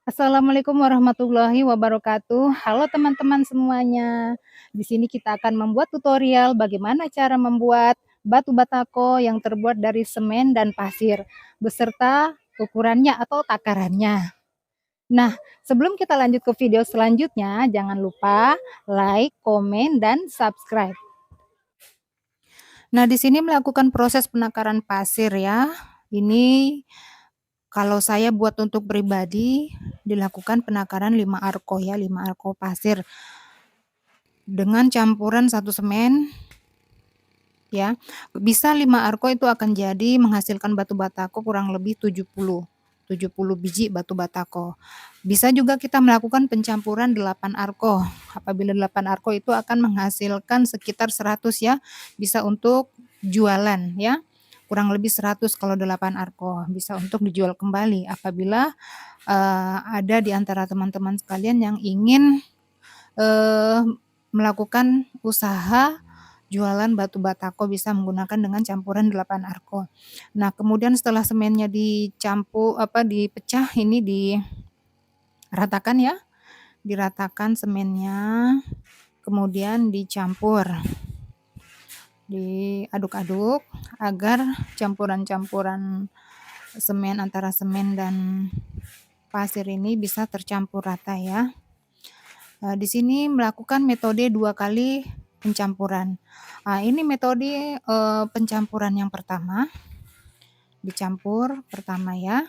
Assalamualaikum warahmatullahi wabarakatuh. Halo teman-teman semuanya. Di sini kita akan membuat tutorial bagaimana cara membuat batu batako yang terbuat dari semen dan pasir beserta ukurannya atau takarannya. Nah, sebelum kita lanjut ke video selanjutnya, jangan lupa like, komen, dan subscribe. Nah, di sini melakukan proses penakaran pasir ya. Ini kalau saya buat untuk pribadi, dilakukan penakaran 5 arko ya, 5 arko pasir. Dengan campuran 1 semen ya. Bisa 5 arko itu akan jadi menghasilkan batu batako kurang lebih 70 biji batu batako. Bisa juga kita melakukan pencampuran 8 arko. Apabila 8 arko itu akan menghasilkan sekitar 100 ya, bisa untuk jualan ya. Kurang lebih 100 kalau 8 arko, bisa untuk dijual kembali apabila, ada di antara teman-teman sekalian yang ingin, eee, melakukan usaha jualan batu batako bisa menggunakan dengan campuran 8 arko. Nah, kemudian setelah semennya dipecah ini diratakan ya, diratakan semennya, kemudian dicampur, diaduk-aduk agar campuran-campuran semen antara semen dan pasir ini bisa tercampur rata ya. Di sini melakukan metode 2 kali pencampuran. Ini metode, pencampuran yang pertama, dicampur pertama ya.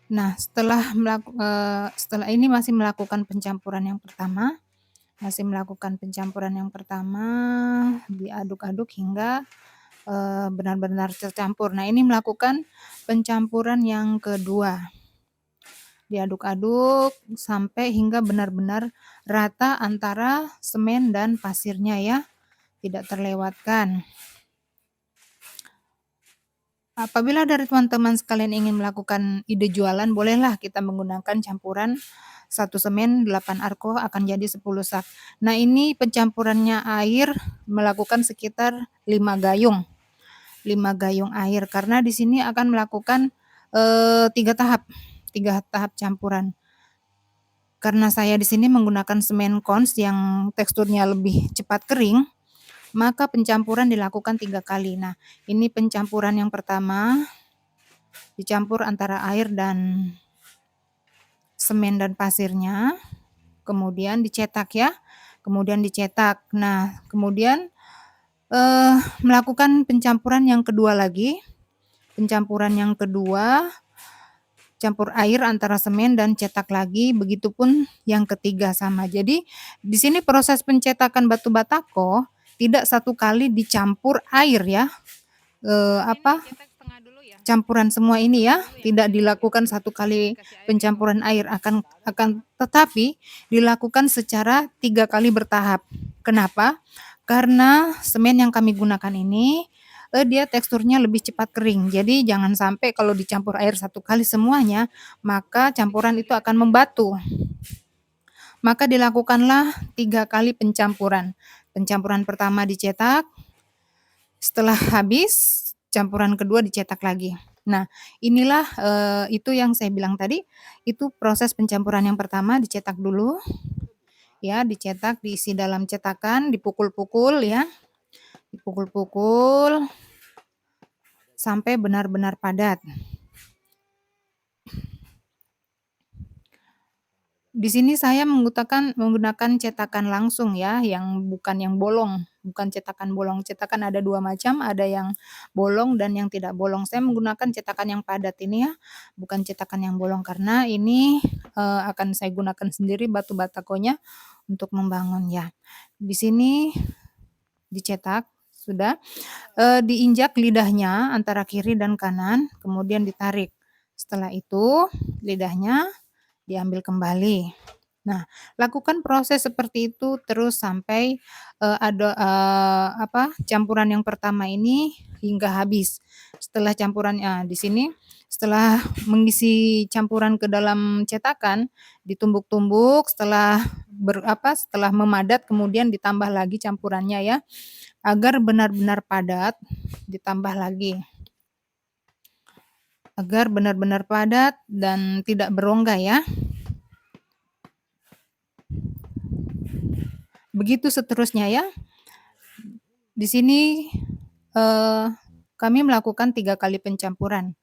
Nah, setelah ini masih melakukan pencampuran yang pertama, diaduk-aduk hingga, benar-benar tercampur. Nah, ini melakukan pencampuran yang kedua. Diaduk-aduk sampai hingga benar-benar rata antara semen dan pasirnya ya, tidak terlewatkan. Apabila dari teman-teman sekalian ingin melakukan ide jualan, bolehlah kita menggunakan campuran 1 semen 8 arko akan jadi 10 sak. Nah, ini pencampurannya air melakukan sekitar 5 gayung air karena di sini akan melakukan, 3 tahap campuran. Karena saya di sini menggunakan semen kons yang teksturnya lebih cepat kering, maka pencampuran dilakukan 3 kali. Nah, ini pencampuran yang pertama, dicampur antara air dan semen dan pasirnya, kemudian dicetak ya, Nah, kemudian, melakukan pencampuran yang kedua lagi, campur air antara semen dan cetak lagi, begitupun yang ketiga sama. Jadi, di sini proses pencetakan batu batako tidak 1 kali dicampur air ya, campuran semua ini ya, tidak dilakukan 1 kali pencampuran air, akan tetapi dilakukan secara 3 kali bertahap. Kenapa? Karena semen yang kami gunakan ini, dia teksturnya lebih cepat kering. Jadi jangan sampai kalau dicampur air 1 kali semuanya, maka campuran itu akan membatu. Maka dilakukanlah 3 kali pencampuran. Pencampuran pertama dicetak, setelah habis, campuran kedua dicetak lagi. Nah, inilah, itu yang saya bilang tadi, itu proses pencampuran yang pertama dicetak dulu, ya, dicetak, diisi dalam cetakan, dipukul-pukul ya, dipukul-pukul sampai benar-benar padat. Di sini saya menggunakan cetakan langsung ya, yang bukan yang bolong, bukan cetakan bolong. Cetakan ada 2 macam, ada yang bolong dan yang tidak bolong. Saya menggunakan cetakan yang padat ini ya, bukan cetakan yang bolong karena ini, akan saya gunakan sendiri batu batakonya untuk membangun ya. Di sini dicetak, sudah, diinjak lidahnya antara kiri dan kanan, kemudian ditarik. Setelah itu lidahnya diambil kembali. Nah, lakukan proses seperti itu terus sampai, campuran yang pertama ini hingga habis. Di sini setelah mengisi campuran ke dalam cetakan, ditumbuk-tumbuk setelah memadat kemudian ditambah lagi campurannya ya, agar benar-benar padat, ditambah lagi. agar benar-benar padat dan tidak berongga ya. Begitu seterusnya ya. Di sini, eee, kami melakukan 3 kali pencampuran.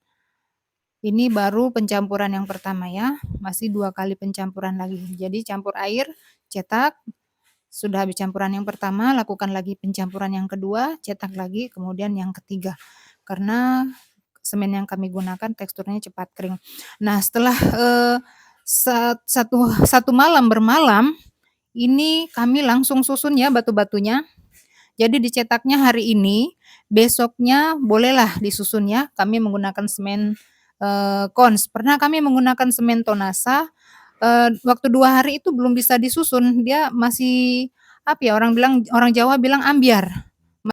Ini baru pencampuran yang pertama ya, masih 2 kali pencampuran lagi. Jadi campur air, cetak, sudah habis campuran yang pertama, lakukan lagi pencampuran yang kedua, cetak lagi, kemudian yang ketiga. Karena semen yang kami gunakan teksturnya cepat kering. Nah setelah, satu malam bermalam, ini kami langsung susun ya batu-batunya. Jadi dicetaknya hari ini, besoknya bolehlah disusun ya, kami menggunakan semen, Kons. Pernah kami menggunakan semen Tonasa, waktu 2 hari itu belum bisa disusun, dia masih, apa ya, orang Jawa bilang ambyar.